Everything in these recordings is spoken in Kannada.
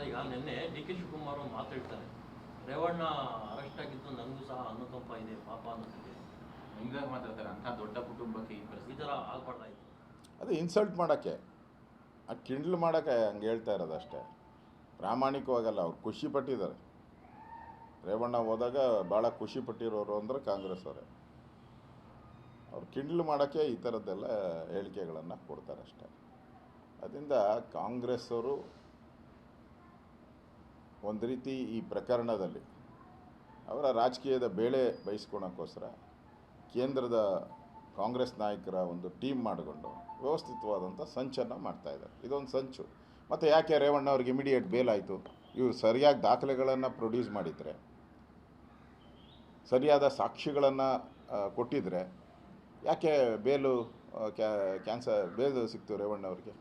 ಈಗ ನಿನ್ನೆ ಡಿ ಕೆ ಶಿವಕುಮಾರ್ ಮಾತಾಡ್ತಾರೆ, ರೇವಣ್ಣ ಅರೆಸ್ಟ್ ಆಗಿದ್ದು ನನಗೂ ಸಹ ಅನುಕಂಪ ಇದೆ ಪಾಪ ಅನ್ನೋದಿದೆ. ಹಿಂಗಾಗಿ ಮಾತಾಡ್ತಾರೆ, ಅಂಥ ದೊಡ್ಡ ಕುಟುಂಬಕ್ಕೆ ಈ ಥರ ಆಗ್ಬಾರ್ದಾಯ್ತು. ಅದು ಇನ್ಸಲ್ಟ್ ಮಾಡೋಕ್ಕೆ, ಆ ಕಿಂಡ್ಲ್ ಮಾಡೋಕ್ಕೆ ಹಂಗೆ ಹೇಳ್ತಾ ಇರೋದು ಅಷ್ಟೇ. ಪ್ರಾಮಾಣಿಕವಾಗಲ್ಲ. ಅವ್ರು ಖುಷಿ ಪಟ್ಟಿದ್ದಾರೆ. ರೇವಣ್ಣ ಹೋದಾಗ ಭಾಳ ಖುಷಿ ಪಟ್ಟಿರೋರು ಅಂದರೆ ಕಾಂಗ್ರೆಸ್ ಅವರೇ. ಅವ್ರು ಕಿಂಡ್ಲ್ ಮಾಡೋಕ್ಕೆ ಈ ಥರದ್ದೆಲ್ಲ ಹೇಳಿಕೆಗಳನ್ನು ಕೊಡ್ತಾರೆ ಅಷ್ಟೇ. ಅದರಿಂದ ಕಾಂಗ್ರೆಸ್ ಅವರು ಒಂದು ರೀತಿ ಈ ಪ್ರಕರಣದಲ್ಲಿ ಅವರ ರಾಜಕೀಯದ ಬೇಳೆ ಬಯಸ್ಕೊಳಕ್ಕೋಸ್ಕರ ಕೇಂದ್ರದ ಕಾಂಗ್ರೆಸ್ ನಾಯಕರ ಒಂದು ಟೀಮ್ ಮಾಡಿಕೊಂಡು ವ್ಯವಸ್ಥಿತವಾದಂಥ ಸಂಚನ್ನು ಮಾಡ್ತಾಯಿದ್ದಾರೆ. ಇದೊಂದು ಸಂಚು. ಮತ್ತು ಯಾಕೆ ರೇವಣ್ಣ ಅವ್ರಿಗೆ ಇಮಿಡಿಯೇಟ್ ಬೇಲ್ ಆಯಿತು? ಇವರು ಸರಿಯಾಗಿ ದಾಖಲೆಗಳನ್ನು ಪ್ರೊಡ್ಯೂಸ್ ಮಾಡಿದರೆ, ಸರಿಯಾದ ಸಾಕ್ಷಿಗಳನ್ನು ಕೊಟ್ಟಿದ್ದರೆ ಯಾಕೆ ಬೇಲು ಬೇಲು ಸಿಕ್ತು ರೇವಣ್ಣ ಅವ್ರಿಗೆ?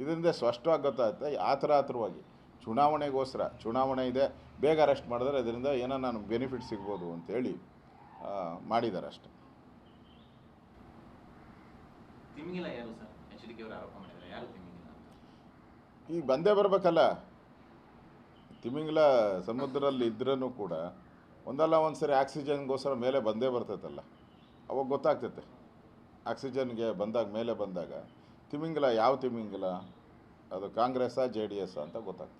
ಇದರಿಂದ ಸ್ಪಷ್ಟವಾಗಿ ಗೊತ್ತಾಗುತ್ತೆ. ಆತುರವಾಗಿ ಚುನಾವಣೆಗೋಸ್ಕರ, ಚುನಾವಣೆ ಇದೆ ಬೇಗ ಅರೆಸ್ಟ್ ಮಾಡಿದ್ರೆ ಅದರಿಂದ ಏನೋ ನನಗೆ ಬೆನಿಫಿಟ್ ಸಿಗ್ಬೋದು ಅಂತೇಳಿ ಮಾಡಿದ್ದಾರೆ ಅಷ್ಟೆ. ತಿಮಿಂಗಿಲ ಯಾರು ಸರ್? HDK ಅವರು ಆರೋಪ ಮಾಡಿದ್ದಾರೆ, ಯಾರು ತಿಮಿಂಗಿಲ? ಈಗ ಬಂದೇ ಬರಬೇಕಲ್ಲ. ತಿಮಿಂಗಿಲ ಸಮುದ್ರದಲ್ಲಿ ಇದ್ರೂ ಕೂಡ ಒಂದಲ್ಲ ಒಂದು ಸರಿ ಆಕ್ಸಿಜನ್ಗೋಸ್ಕರ ಮೇಲೆ ಬಂದೇ ಬರ್ತೈತಲ್ಲ, ಅವಾಗ ಗೊತ್ತಾಗ್ತೈತೆ. ಆಕ್ಸಿಜನ್ಗೆ ಬಂದಾಗ, ಮೇಲೆ ಬಂದಾಗ ತಿಮಿಂಗಿಲ ಯಾವ ತಿಮಿಂಗಿಲ, ಅದು ಕಾಂಗ್ರೆಸ್ಸಾ JDS ಅಂತ ಗೊತ್ತಾಗ್ತದೆ.